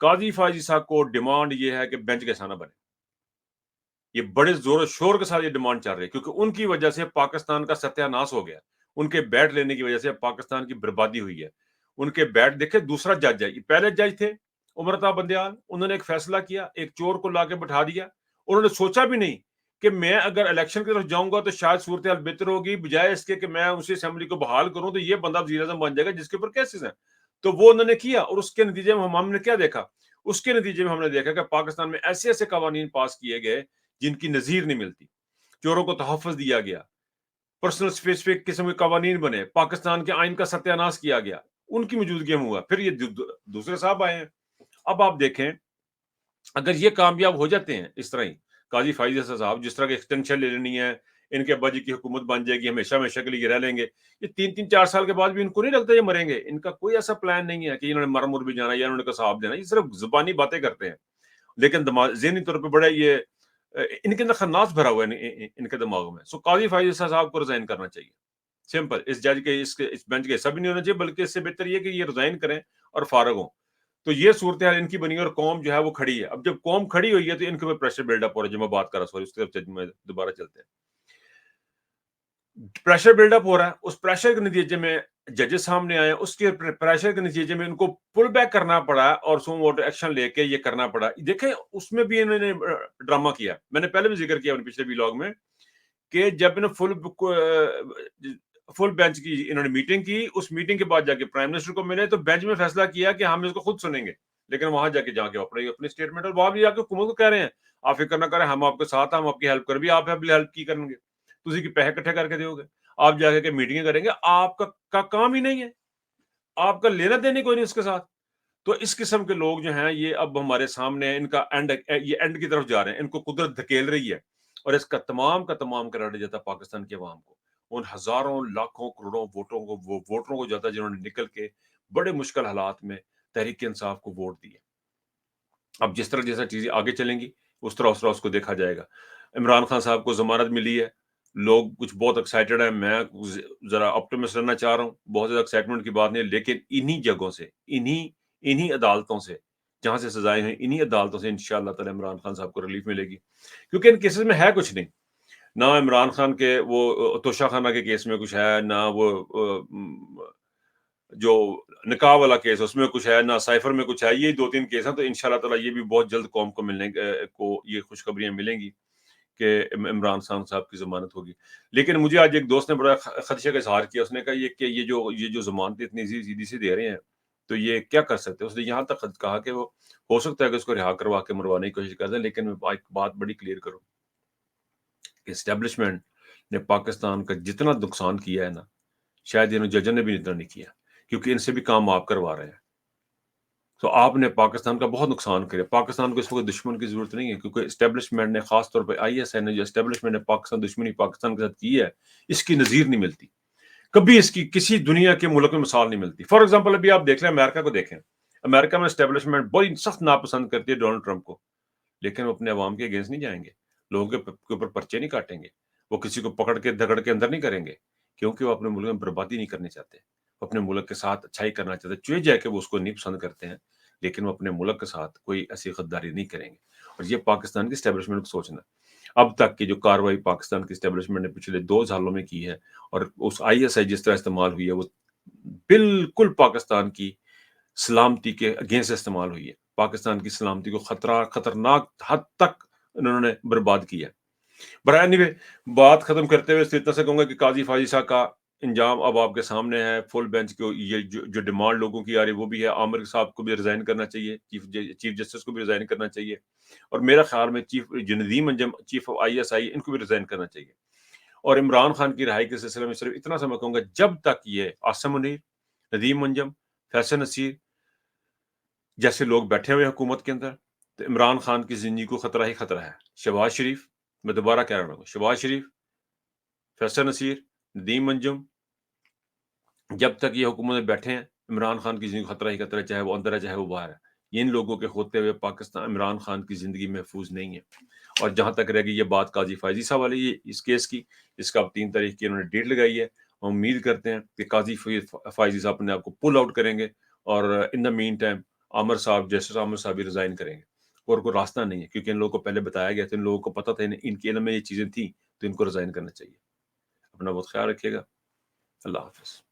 قاضی فائزی صاحب کو ڈیمانڈ یہ ہے کہ بینچ کیسا نہ بنے. یہ بڑے زور و شور کے ساتھ یہ ڈیمانڈ چل رہی ہے کیونکہ ان کی وجہ سے پاکستان کا ستیہ ناش ہو گیا. ان کے بیٹ لینے کی وجہ سے پاکستان کی بربادی ہوئی ہے. ان کے بیٹ دیکھے دوسرا جج ہے, یہ پہلے جج تھے عمرتا بندیال, انہوں نے ایک فیصلہ کیا, ایک چور کو لا کے بٹھا دیا. انہوں نے سوچا بھی نہیں کہ میں اگر الیکشن کی طرف جاؤں گا تو شاید صورتحال بہتر ہوگی, بجائے اس کے کہ میں اسی اسمبلی کو بحال کروں تو یہ بندہ وزیر اعظم بن جائے گا جس کے اوپر کیسز ہیں. تو وہ انہوں نے کیا, اور اس کے نتیجے میں ہم نے کیا دیکھا, اس کے نتیجے میں ہم نے دیکھا کہ پاکستان میں ایسے ایسے قوانین پاس کیے گئے جن کی نظیر نہیں ملتی. چوروں کو تحفظ دیا گیا, پرسنل اسپیسیفک قسم کے قوانین بنے, پاکستان کے آئین کا ستیہ ناش کیا گیا, ان کی موجودگی میں ہوا. پھر یہ دوسرے صاحب آئے ہیں. اب آپ دیکھیں اگر یہ کامیاب ہو جاتے ہیں اس طرح ہی, قاضی فائز صاحب جس طرح کی ایکسٹینشن لے لینی ہے, ان کے ابا جی کی حکومت بن جائے گی, ہمیشہ ہمیشہ کے لیے رہ لیں گے, یہ 3-4 سال کے بعد بھی ان کو نہیں لگتا یہ مریں گے. ان کا کوئی ایسا پلان نہیں ہے کہ انہوں نے مر بھی جانا یا انہوں نے صاحب دینا, یہ صرف زبانی باتیں کرتے ہیں لیکن ذہنی طور پہ بڑا یہ ان کے اندر خناس بھرا ہوا ہے ان کے دماغوں میں. سو قاضی فائز صاحب کو ریزائن کرنا چاہیے, سمپل. اس جج کے اس بینچ کے حصہ بھی نہیں ہونا چاہیے, بلکہ اس سے بہتر یہ کہ یہ ریزائن کریں اور فارغ ہوں. تو یہ صورتحال ان کی بنی اور قوم جو ہے وہ کھڑی ہے. اب جب قوم کھڑی ہوئی ہے تو ان کے اوپر پریشر بلڈ اپ ہو رہا ہے, جو میں بات کر رہا ہوں, اس کی طرف میں دوبارہ چلتے ہیں. پریشر بلڈ اپ ہو رہا ہے, اس پریشر کے نتیجے میں ججز سامنے آئے, اس کے پریشر کے نتیجے میں ان کو پل بیک کرنا پڑا اور سو ووٹ ایکشن لے کے یہ کرنا پڑا. دیکھیں اس میں بھی انہوں نے ڈرامہ کیا, میں نے پہلے بھی ذکر کیا پچھلے ویلاگ میں, کہ جب انہوں فل بینچ کی انہوں نے میٹنگ کی, اس میٹنگ کے بعد جا کے پرائم منسٹر کو ملے تو بینچ میں فیصلہ کیا کہ ہم اس کو خود سنیں گے, لیکن وہاں جا کے اپنی اسٹیٹمنٹ, اور وہاں بھی جا کے حکومت کو کہہ رہے ہیں آپ فکر نہ کریں, ہم آپ کے ساتھ ہیں, ہم آپ کی ہیلپ کر, بھی آپ ہیلپ کی کریں گے, تو اسی کے پیسے اکٹھے کر کے دیو گے, آپ جا کے میٹنگیں کریں گے, آپ کا کام ہی نہیں ہے, آپ کا لینا دینے کوئی نہیں اس کے ساتھ. تو اس قسم کے لوگ جو ہیں یہ اب ہمارے سامنے, ان کا یہ اینڈ کی طرف جا رہے ہیں, ان کو قدرت دھکیل رہی ہے, اور اس کا تمام کراٹا جاتا پاکستان کے عوام کو, ان ہزاروں لاکھوں کروڑوں ووٹروں کو جاتا جنہوں نے نکل کے بڑے مشکل حالات میں تحریک انصاف کو ووٹ دیے. اب جس طرح جیسا چیزیں آگے چلیں گی اس طرح اس کو دیکھا جائے گا. عمران خان صاحب کو ضمانت ملی ہے, لوگ کچھ بہت ایکسائٹیڈ ہیں, میں ذرا آپٹیمسٹ رہنا چاہ رہا ہوں, بہت زیادہ ایکسائٹمنٹ کی بات نہیں, لیکن انہی جگہوں سے, انہی عدالتوں سے جہاں سے سزائیں ہیں, انہی عدالتوں سے انشاءاللہ تعالی عمران خان صاحب کو ریلیف ملے گی, کیونکہ ان کیسز میں ہے کچھ نہیں. نہ عمران خان کے وہ توشہ خانہ کے کیس میں کچھ ہے, نہ وہ جو نکاح والا کیس اس میں کچھ ہے, نہ سائفر میں کچھ ہے. یہ 2-3 کیس ہیں, تو انشاءاللہ تعالی یہ بھی بہت جلد قوم کو ملنے کو یہ خوشخبریاں ملیں گی کہ عمران خان صاحب کی ضمانت ہوگی. لیکن مجھے آج ایک دوست نے بڑا خدشہ کا اظہار کیا, اس نے کہا یہ جو ضمانت اتنی سیدھی سے دے رہے ہیں تو یہ کیا کر سکتے ہیں. اس نے یہاں تک کہا کہ وہ ہو سکتا ہے کہ اس کو رہا کروا کے مروانے کی کوشش کر دیں, لیکن میں ایک بات بڑی کلیئر کروں کہ اسٹیبلشمنٹ نے پاکستان کا جتنا نقصان کیا ہے نا, شاید ان ججوں نے بھی اتنا نہیں کیا, کیونکہ ان سے بھی کام آپ کروا رہے ہیں. تو آپ نے پاکستان کا بہت نقصان کیا. پاکستان کو اس وقت دشمن کی ضرورت نہیں ہے, کیونکہ اسٹیبلشمنٹ نے, خاص طور پہ آئی ایس آئی نے جو اسٹیبلشمنٹ نے پاکستان دشمنی پاکستان کے ساتھ کی ہے, اس کی نظیر نہیں ملتی. کبھی اس کی کسی دنیا کے ملک میں مثال نہیں ملتی. فار ایگزامپل ابھی آپ دیکھ لیں امریکہ کو دیکھیں, امریکہ میں اسٹیبلشمنٹ بڑی سخت ناپسند کرتی ہے ڈونلڈ ٹرمپ کو, لیکن وہ اپنے عوام کے اگینسٹ نہیں جائیں گے, لوگوں کے اوپر پرچے نہیں کاٹیں گے, وہ کسی کو پکڑ کے دھگڑ کے اندر نہیں کریں گے, کیونکہ وہ اپنے ملک میں بربادی نہیں کرنی چاہتے, وہ اپنے ملک کے ساتھ اچھائی کرنا چاہتے. چوئے جائے کہ وہ اس کو نہیں پسند کرتے ہیں, لیکن وہ اپنے ملک کے ساتھ کوئی ایسی غداری نہیں کریں گے. اور یہ پاکستان کی اسٹیبلشمنٹ کو سوچنا. اب تک کی جو کاروائی پاکستان کی اسٹیبلشمنٹ نے پچھلے 2 سالوں میں کی ہے, اور اس آئی ایس آئی جس طرح استعمال ہوئی ہے, وہ بالکل پاکستان کی سلامتی کے اگینسٹ استعمال ہوئی ہے. پاکستان کی سلامتی کو خطرناک حد تک انہوں نے برباد کیا. برائے نہیں, بات ختم کرتے ہوئے اتنا سے کہوں گا کہ قاضی فاضی صاحب کا انجام اب آپ کے سامنے ہے. فل بینچ کو یہ جو ڈیمانڈ لوگوں کی آ رہی ہے وہ بھی ہے. عامر صاحب کو بھی ریزائن کرنا چاہیے, چیف جسٹس کو بھی ریزائن کرنا چاہیے, اور میرا خیال میں Nadeem Anjum chief of I S I ان کو بھی ریزائن کرنا چاہیے. اور عمران خان کی رہائی کے سلسلے میں صرف اتنا سا میں کہوں گا, جب تک یہ عاصم منیر, ندیم انجم, فیصل نصیر جیسے لوگ بیٹھے ہوئے حکومت کے اندر, تو عمران خان کی زندگی کو خطرہ ہی خطرہ ہے. شہباز شریف, میں دوبارہ کہہ رہا ہوں, شہباز شریف, فیصل نصیر, ندیم انجم, جب تک یہ حکومت میں بیٹھے ہیں عمران خان کی زندگی خطرہ ہی خطرہ ہے, چاہے وہ اندر ہے چاہے وہ باہر ہے. ان لوگوں کے ہوتے ہوئے پاکستان عمران خان کی زندگی محفوظ نہیں ہے. اور جہاں تک رہ گئی یہ بات قاضی فائزی صاحب والی اس کیس کی, اس کا اب 3 تاریخ کی انہوں نے ڈیٹ لگائی ہے. ہم امید کرتے ہیں کہ قاضی فائزی صاحب اپنے آپ کو پل آؤٹ کریں گے, اور ان دا مین ٹائم عامر صاحب جسٹس عامر صاحب بھی ریزائن کریں گے، اور کوئی راستہ نہیں ہے، کیونکہ ان لوگوں کو پہلے بتایا گیا تھا، ان لوگوں کو پتہ تھا ان کے علم میں یہ چیزیں تھیں، تو ان کو ریزائن کرنا چاہیے۔ اپنا بہت خیال رکھیے گا۔ اللہ حافظ۔